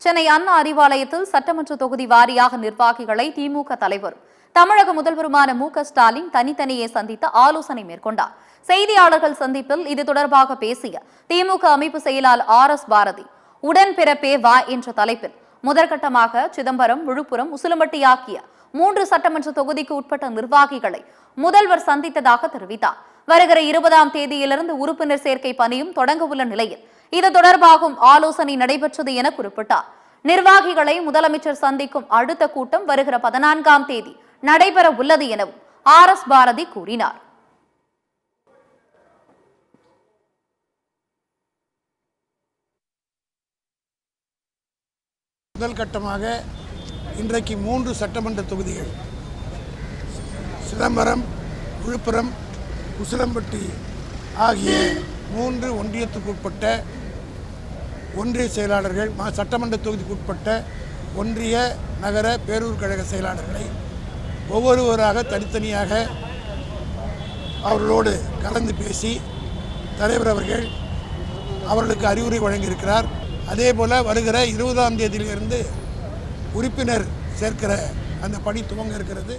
சென்னை அண்ணா அறிவாலயத்தில் சட்டமன்ற தொகுதி வாரியாக நிர்வாகிகளை திமுக தலைவரும் தமிழக முதல்வருமான மு.க.ஸ்டாலின் தனித்தனியே சந்தித்து ஆலோசனை மேற்கொண்டார். செய்தியாளர்கள் சந்திப்பில் இது தொடர்பாக பேசிய திமுக அமைப்பு செயலாளர் ஆர்.எஸ். பாரதி, உடன்பிறப்பே வா என்ற தலைப்பில் முதற்கட்டமாக சிதம்பரம், விழுப்புரம், உசிலம்பட்டி ஆகிய 3 சட்டமன்ற தொகுதிக்கு உட்பட்ட நிர்வாகிகளை முதல்வர் சந்தித்ததாக தெரிவித்தார். வருகிற 20ஆம் தேதியிலிருந்து உறுப்பினர் சேர்க்கை பணியும் தொடங்க உள்ள நிலையில் இது தொடர்பாகவும் ஆலோசனை நடைபெற்றது என குறிப்பிட்டார். நிர்வாகிகளை முதலமைச்சர் சந்திக்கும் அடுத்த கூட்டம் வருகிற 14ஆம் தேதி நடைபெற உள்ளது எனவும் ஆர்.எஸ். பாரதி கூறினார். முதல் கட்டமாக இன்றைக்கு 3 சட்டமன்ற தொகுதிகள் சிதம்பரம், விழுப்புரம், உசிலம்பட்டி ஆகிய 3 ஒன்றியத்துக்குட்பட்ட ஒன்றிய செயலாளர்கள், சட்டமன்ற தொகுதிக்குட்பட்ட ஒன்றிய, நகர, பேரூர் கழக செயலாளர்களை ஒவ்வொருவராக தனித்தனியாக அவர்களோடு கலந்து பேசி தலைவர் அவர்கள் அவர்களுக்கு அறிவுரை வழங்கியிருக்கிறார். அதேபோல் வருகிற 20ஆம் தேதியிலிருந்து உறுப்பினர் சேர்க்கிற அந்த பணி துவங்க இருக்கிறது.